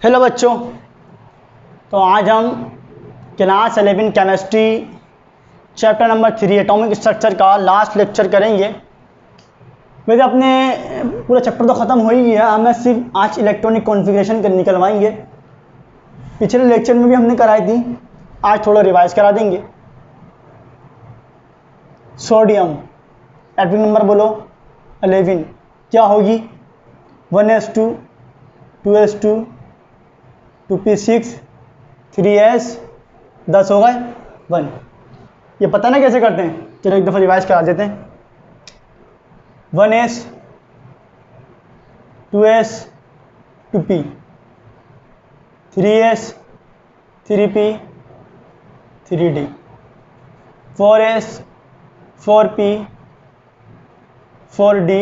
Hello बच्चों, तो आज हम class 11 chemistry chapter number 3 atomic structure का लास्ट लेक्चर करेंगे। वैसे अपने पूरा चैप्टर तो ख़त्म हो ही गया, हमें सिर्फ आज इलेक्ट्रॉनिक कॉन्फ़िगरेशन निकलवाएंगे। पिछले लेक्चर में भी हमने कराई थी, आज थोड़ा रिवाइज करा देंगे। सोडियम एटॉमिक नंबर बोलो 11, क्या होगी 1s2 2s2 2p6 3s 10 हो गए 1। ये पता ना कैसे करते हैं, चलो एक दफ़ा रिवाइज करा देते हैं। 1s 2s 2p 3s 3p 3d 4s 4p 4d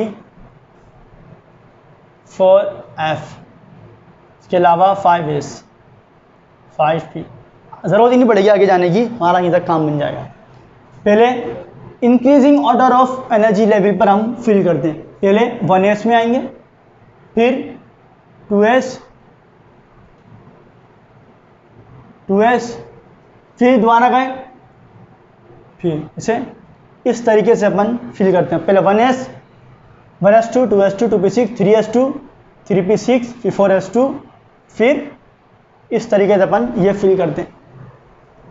4f, इसके अलावा 5s 5p। ज़रूरत ही नहीं पड़ेगी आगे जाने की, हमारा यहीं तक काम बन जाएगा। पहले increasing order of energy level पर हम फिल करते हैं। पहले 1s में आएंगे, फिर 2s 2s, फिर दोबारा गए, फिर इसे इस तरीके से अपन फिल करते हैं। पहले 1s 1s2 2s2 2p6 3s2 3p6 फिर 4s2, फिर इस तरीके से अपन ये फिल करते हैं।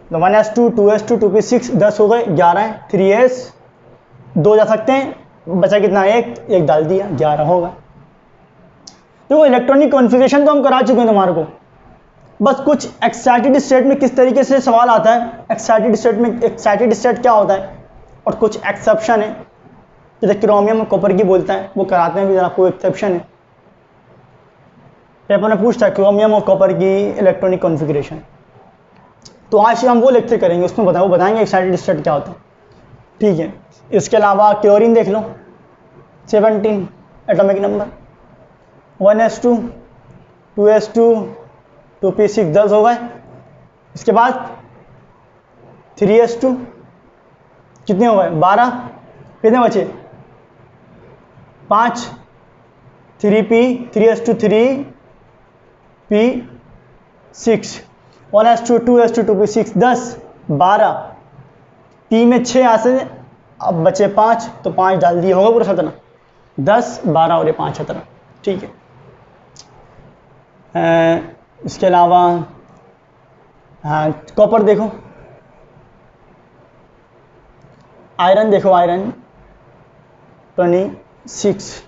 तो 1s2 2s2 2p6 10 हो गए, 11 है, 3s 2 जा सकते हैं, बचा कितना एक डाल दिया 11 होगा। देखो इलेक्ट्रॉनिक कॉन्फ़िगरेशन तो हम करा चुके हैं तुम्हारे को, बस कुछ एक्साइटेड स्टेट में किस तरीके से सवाल आता है। एक्साइटेड स्टेट क्या होता है और कुछ एक्सेप्शन है, जैसे क्रोमियम कॉपर की बोलता है वो कराते हैं भी, जरा कोई एक्सेप्शन है। पेपर में पूछता है क्रोमियम और कॉपर की इलेक्ट्रॉनिक कॉन्फ़िगरेशन। तो आज हम वो लेक्चर करेंगे, उसमें बताएंगे एक्साइटेड स्टेट क्या होता है। ठीक है, इसके अलावा क्लोरीन देख लो 17 atomic number, 1s2 2s2 2p6 10 हो गए। इसके बाद 3s2 कितने हो गए 12, कितने बचे 5, 3p 3s2 3p6 1s2 2s2 2p6 10 12, p में 6 यहाँ से अब बचे 5, तो 5 डाल दिए, होगा पूरा 17 10 12 और ये 5 17। ठीक है, इसके अलावा हाँ कॉपर देखो, आयरन देखो, आयरन 26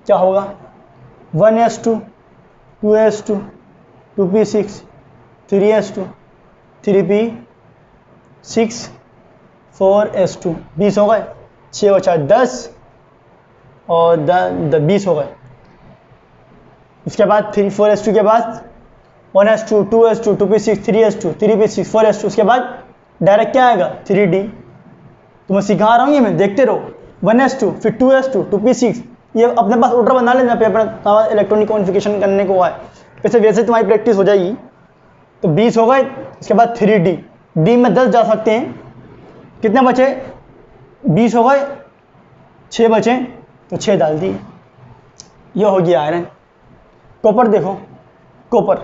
क्या होगा 1s2 2s2 2p6 3s2 3p6 4s2 20 हो गए, 6 और 4 10 और 20 हो गए। इसके बाद 4s2 के बाद 1s2 2s2 2p6 3s2 3p6 4s2, उसके बाद डायरेक्ट क्या आएगा 3d। तो मैं सिखा रहा हूँ, ये मैं देखते रहो 1s2 फिर 2s2 2p6, ये अपने पास ऑर्डर बना लेना पेपर इलेक्ट्रॉनिक कॉन्फ़िगरेशन करने को है, वैसे तुम्हारी प्रैक्टिस हो जाएगी। तो 20 हो गए, इसके बाद 3d, d में 10 जा सकते हैं, कितने बचे 20 हो गए, 6 बचे तो 6 डाल दिए, ये हो गया आयरन। कॉपर देखो, कॉपर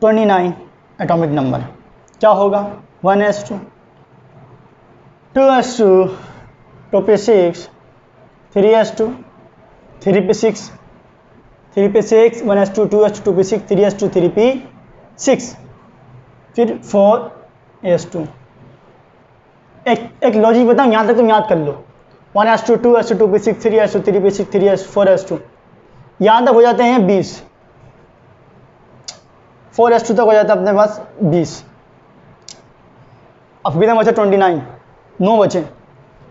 29 एटॉमिक नंबर, क्या होगा 1s2 2s2 2p6 3s2 3p6 3p6 1s2 2s2 2p6 3s2 3p6 फिर 4s2। एक लॉजिक बताऊँ, यहाँ तक तुम याद कर लो, 1s2 2s2 2p6 3s2 3p6 3s 4s2 यहाँ तक हो जाते हैं 20, 4s2 तक हो जाता है अपने पास 20। अब कितने बचे 29, 9 बचे।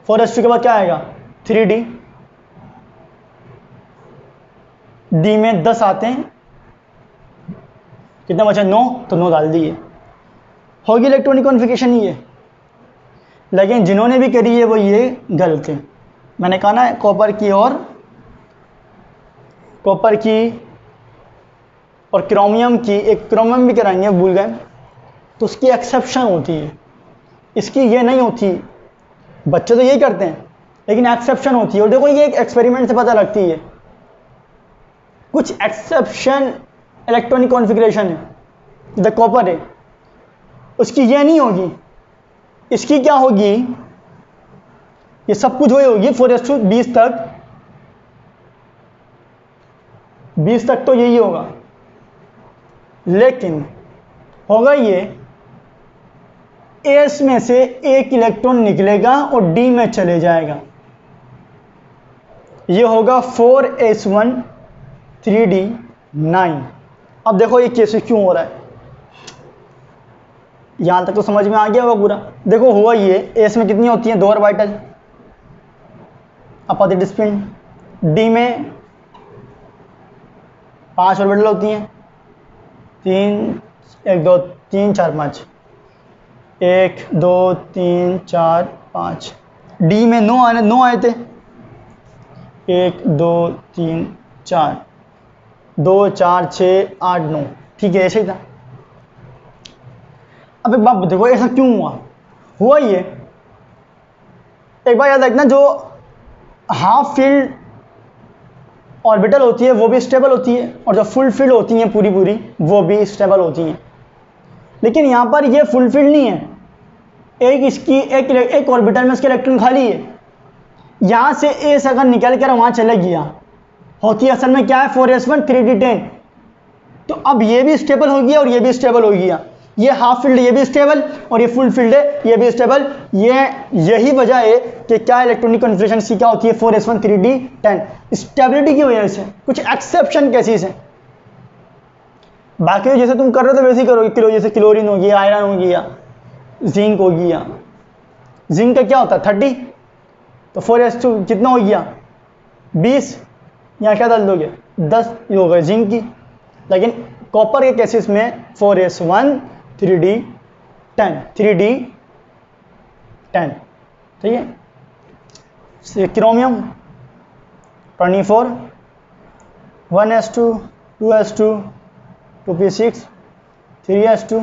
4s2 के बाद क्या आएगा 3d, d में 10 आते हैं, कितने बचे 9, तो 9 डाल दिए, होगी इलेक्ट्रॉनिक कॉन्फ़िगरेशन ही है। लेकिन जिन्होंने भी करी है वो ये गलत है। मैंने कहा ना कॉपर की और क्रोमियम की, एक क्रोमियम भी कराएंगे भूल गए, तो उसकी एक्सेप्शन होती है, इसकी ये नहीं होती। बच्चे तो यही करते हैं, लेकिन एक्सेप्शन होती है। और देखो ये एक एक्सपेरिमेंट से पता लगती है। कुछ एक्सेप्शन इलेक्ट्रॉनिक कॉन्फ़िगरेशन है द कॉपर है, उसकी ये नहीं होगी, इसकी क्या होगी, ये सब कुछ वही होगी 4:20 तक, 20 तक तो यही होगा, लेकिन होगा ये एस में से एक इलेक्ट्रॉन निकलेगा और डी में चले जाएगा, ये होगा 4s1 3d9। अब देखो ये कैसे क्यों हो रहा है, यहां तक तो समझ में आ गया होगा पूरा। देखो हुआ ये, एस में कितनी होती है, 2 ऑर्बिटल अपोजिट स्पिन, डी में 5 ऑर्बिटल होती हैं, 3 1 2 3 4 5, 1 2 3 4 5, डी में 9 आए थे, 1 2 3 4 2 4 6 8 9, ठीक है ऐसे ही था। अब एक बात देखो ऐसा क्यों हुआ ये, एक बार याद रखना, जो हाफ फील्ड ऑर्बिटल होती है वो भी स्टेबल होती है, और जो फुल फील्ड होती हैं पूरी वो भी स्टेबल होती हैं, लेकिन यहाँ पर ये फुल फील्ड नहीं है, एक ऑर्बिटल में इसके इलेक्ट्रॉन खाली है, यहाँ से एस अगर निकल कर वहाँ चला गया, होती है असल में क्या है 4s1 3d10, तो अब ये भी स्टेबल हो गया और ये भी स्टेबल हो गया, ये हाफ फील्ड ये भी स्टेबल और ये फुल फील्ड है ये भी स्टेबल। यही वजह है कि क्या इलेक्ट्रॉनिक कॉन्फ़िगरेशन सी क्या होती है 4s1 3d10, स्टेबिलिटी की वजह से, कुछ एक्सेप्शन केसेस हैं। बाकी जैसे तुम कर रहे हो तो वैसे ही करोगे, जैसे क्लोरीन हो गया, आयरन हो गया, जिंक हो गया, जिंक का क्या होता है 30, तो 4s2 कितना हो गया 20, यहाँ क्या डाल दोगे 10, ये हो गए जिंक की। लेकिन कॉपर के केसेस में 4s1 3d10 ठीक है। Chromium 24 1s2 2s2 2p6 3s2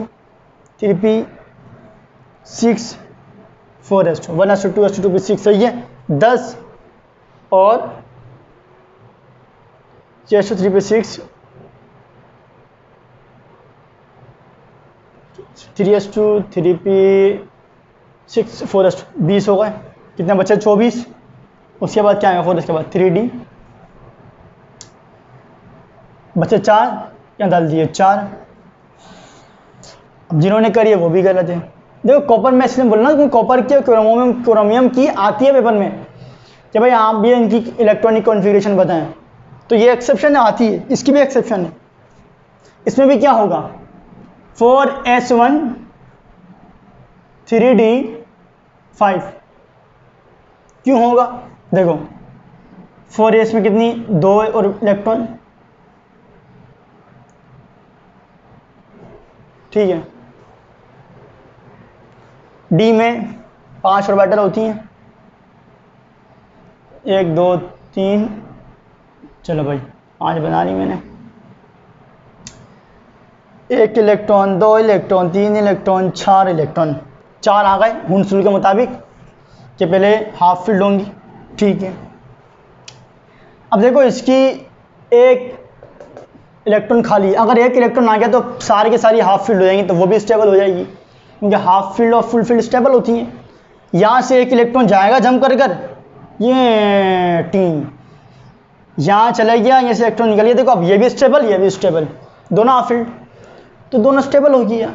3p6 4s2 1s2 2s2 2p6, सही है 10 और 6s2 3p6 3s2 3p6 4s2 20 हो गए, कितने बचे 24, उसके बाद क्या आएगा 4 इसके बाद 3d बचे 4, क्या डाल दिए 4। अब जिन्होंने करी है वो भी गलत है। देखो कॉपर में इसलिए बोलना कि कॉपर की क्रोमियम की आती है पेपर में कि भाई आप भी इनकी इलेक्ट्रॉनिक कॉन्फ़िगरेशन बताएं, तो ये एक्सेप्शन आती है, इसकी भी एक्सेप्शन है। इसमें भी क्या होगा 4s1 3d5 क्यों होगा, देखो 4s में कितनी 2 और इलेक्ट्रॉन, ठीक है, डी में 5 ऑर्बिटल होती हैं, 1 2 3, चलो भाई 5 बना ली मैंने, 1 इलेक्ट्रॉन 2 इलेक्ट्रॉन 3 इलेक्ट्रॉन 4 इलेक्ट्रॉन, 4 आ गए हुंस रूल के मुताबिक कि पहले हाफ फील्ड होंगी, ठीक है। अब देखो इसकी एक इलेक्ट्रॉन खाली, अगर एक इलेक्ट्रॉन आ गया तो सारे के सारी हाफ फील्ड हो जाएंगी, तो वो भी स्टेबल हो जाएगी, क्योंकि हाफ फील्ड और फुल फील्ड स्टेबल होती हैं। यहाँ से एक इलेक्ट्रॉन जाएगा जम कर ये टीम यहाँ चला गया, यहाँ से इलेक्ट्रॉन निकल गया, देखो अब ये भी स्टेबल दोनों हाफ फील्ड, तो दोनों स्टेबल हो गया।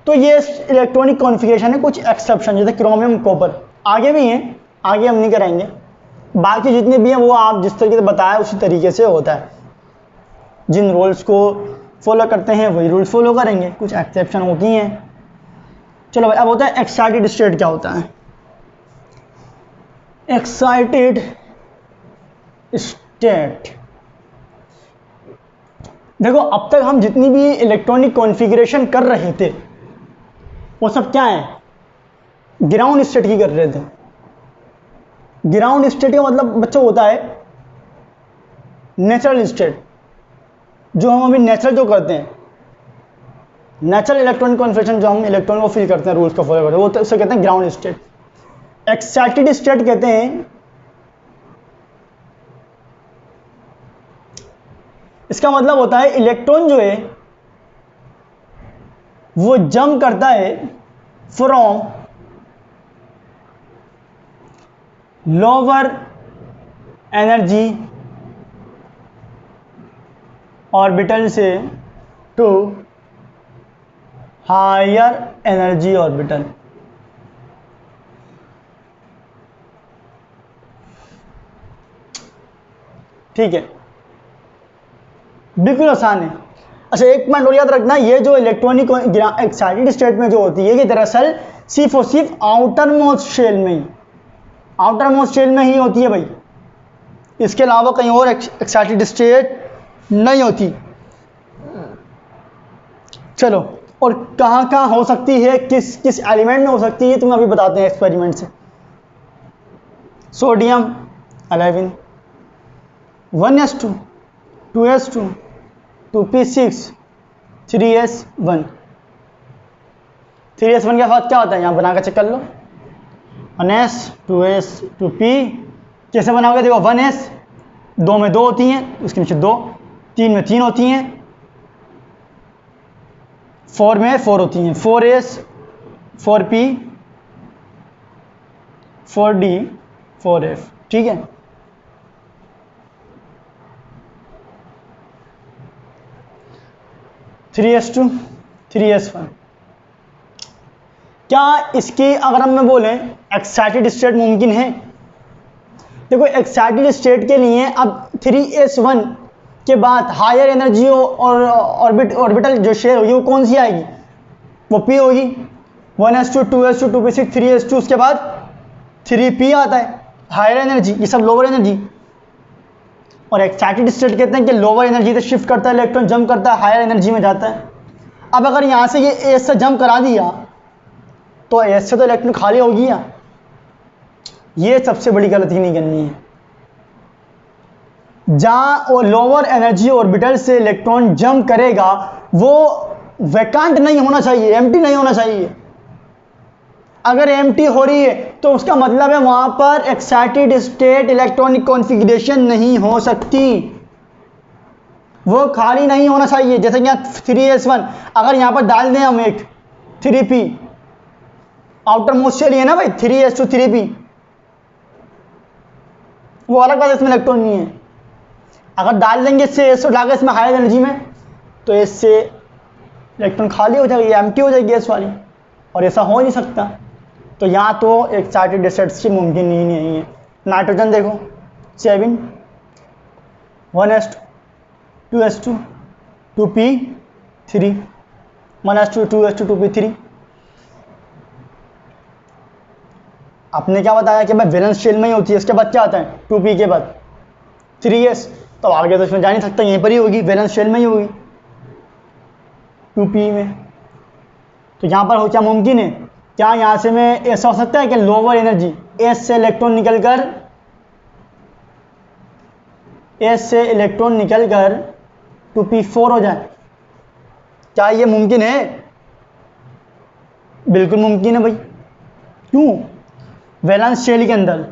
तो ये इलेक्ट्रॉनिक कॉन्फ़िगरेशन है, कुछ एक्सेप्शन जैसे क्रोमियम कॉपर, आगे भी हैं, आगे हम नहीं कराएंगे, बाकी जितने भी हैं वो आप जिस तरीके से बताया उसी तरीके से होता है, जिन रूल्स को फॉलो करते हैं वही रूल्स फॉलो करेंगे, कुछ एक्सेप्शन होती हैं। चलो भाई अब होता है एक्साइटेड स्टेट, क्या होता है एक्साइटेड स्टेट। देखो अब तक हम जितनी भी इलेक्ट्रॉनिक कॉन्फ़िगरेशन कर रहे थे वो सब क्या है ग्राउंड स्टेट की कर रहे थे। ग्राउंड स्टेट का मतलब बच्चों होता है नेचुरल स्टेट, जो हम अभी नेचुरल जो करते हैं, नेचुरल इलेक्ट्रॉनिक कॉन्फ़िगरेशन जो हम इलेक्ट्रॉन को फील करते हैं, रूल्स को फॉलो करते हैं, वो तो उसे कहते हैं ग्राउंड स्टेट। एक्साइटेड स्टेट कहते हैं इसका मतलब होता है इलेक्ट्रॉन जो है वो जंप करता है फ्रॉम लोअर एनर्जी ऑर्बिटल से टू हायर एनर्जी ऑर्बिटल। ठीक है, बिल्कुल आसान है। अच्छा, एक पॉइंट और याद रखना, ये जो इलेक्ट्रॉनिक एक्साइटेड स्टेट में जो होती है, ये दरअसल सिर्फ और सिर्फ आउटर मोस्ट शेल में ही, आउटर मोस्ट शेल में ही होती है भाई, इसके अलावा कहीं और एक्साइटेड स्टेट नहीं होती। चलो, और कहाँ कहाँ हो सकती है, किस किस एलिमेंट में हो सकती है, तुम्हें अभी बताते हैं एक्सपेरिमेंट से। Sodium 11, 1s2, 2s2, 2p6, 3s1। 3s1 के बाद क्या होता है, यहाँ बना कर चेक कर लो। 1s, 2s, 2p कैसे बनाओगे, देखो 1s 2 में 2 होती हैं, उसके नीचे 2, 3 में 3 होती हैं, 4 में 4 होती हैं, 4s, 4p, 4d, 4f। ठीक है, थ्री एस टू, 3s1। क्या इसकी अगर हम मैं बोलें एक्साइटेड स्टेट मुमकिन है? देखो, एक्साइटेड स्टेट के लिए अब 3s1 के बाद हायर एनर्जी और ऑर्बिटल जो शेयर होगी वो कौन सी आएगी, वो p होगी। 1s2, 2s2, 2p6, 3s2, उसके बाद 3p आता है हायर एनर्जी, ये सब लोअर एनर्जी। और एक्साइटेड स्टेट कहते हैं कि लोअर एनर्जी से शिफ्ट करता है इलेक्ट्रॉन, जंप करता है, हायर एनर्जी में जाता है। अब अगर यहाँ से ये एस से जंप करा दिया तो एस से तो इलेक्ट्रॉन खाली हो गया, ये सबसे बड़ी गलती नहीं करनी है। जहाँ लोअर एनर्जी ऑर्बिटल से इलेक्ट्रॉन जंप करेगा वो वैकेंट नहीं होना चाहिए, एम्प्टी नहीं होना चाहिए। अगर एम्प्टी हो रही है तो उसका मतलब है वहां पर एक्साइटेड स्टेट इलेक्ट्रॉनिक कॉन्फ़िगरेशन नहीं हो सकती, वो खाली नहीं होना चाहिए। जैसे कि यहाँ 3s1 अगर यहाँ पर डाल दें हम एक 3p, आउटर मोस्ट शेल है ना भाई, 3s2 3p, वो अलग बात है, इसमें इलेक्ट्रॉन नहीं है। अगर डाल देंगे इससे एस डाल इसमें हायर एनर्जी में, तो इससे इलेक्ट्रॉन खाली हो जाएगी, एम्प्टी हो जाएगी गैस वाली, और ऐसा हो नहीं सकता। तो यहाँ तो एक्साइटेड स्टेट्स की मुमकिन ही नहीं है। नाइट्रोजन देखो 7, 1s2, 2s2, 2p3, 1s2, 2s2, 2p3। आपने क्या बताया कि भाई वैलेंस शेल में ही होती है, इसके बाद क्या आता है 2p के बाद 3s, तो आगे तो इसमें जा नहीं सकता, यहीं पर ही होगी, वैलेंस शेल में ही होगी 2p में। तो यहाँ पर हो क्या मुमकिन है, क्या यहाँ से में ऐसा हो सकता है कि लोअर एनर्जी एस से इलेक्ट्रॉन निकलकर 2p4 हो जाए? क्या ये मुमकिन है? बिल्कुल मुमकिन है भाई। क्यों? वैलेंस शेल के अंदर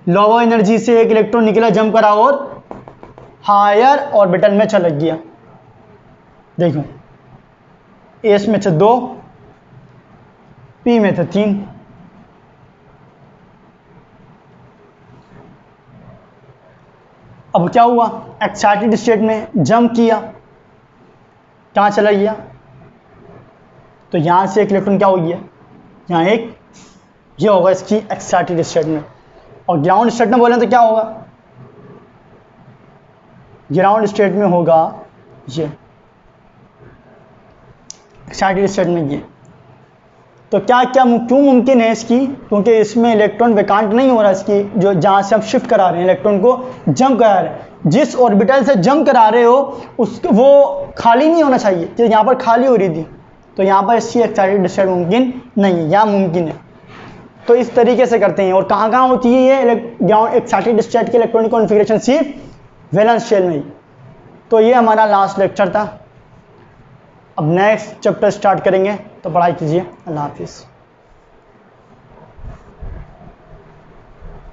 लोअर एनर्जी से एक इलेक्ट्रॉन निकला, जंप करा और हायर ऑर्बिटल में चला गया। देखो एस में थे 2, पी में थे 3। अब क्या हुआ, एक्साइटेड स्टेट में जंप किया, कहाँ चला गया, तो यहाँ से एक इलेक्ट्रॉन क्या हो गया, यहाँ एक, ये होगा इसकी एक्साइटेड स्टेट में। और ग्राउंड स्टेट में बोलें तो क्या होगा, ग्राउंड स्टेट में होगा ये एक्साइटेड स्टेट में ये। तो क्या क्या क्यों मुमकिन है इसकी, क्योंकि इसमें इलेक्ट्रॉन वैकेंट नहीं हो रहा, इसकी जो जहाँ से हम शिफ्ट करा रहे हैं इलेक्ट्रॉन को, जंप करा रहे हैं, जिस ऑर्बिटल से जंप करा रहे हो उसको वो खाली नहीं होना चाहिए, तो यहाँ पर खाली हो रही थी, तो यहाँ पर इसकी एक्साइटेड स्टेट मुमकिन नहीं है, यहाँ मुमकिन है। तो इस तरीके से करते हैं। और कहाँ कहाँ होती है ये ग्राउंड एक्साइटेड स्टेट की इलेक्ट्रॉनिक कॉन्फ़िगरेशन, सिर्फ वैलेंस शेल में ही। तो ये हमारा लास्ट लेक्चर था। अब नेक्स्ट चैप्टर स्टार्ट करेंगे, तो पढ़ाई कीजिए। अल्लाह हाफिज़।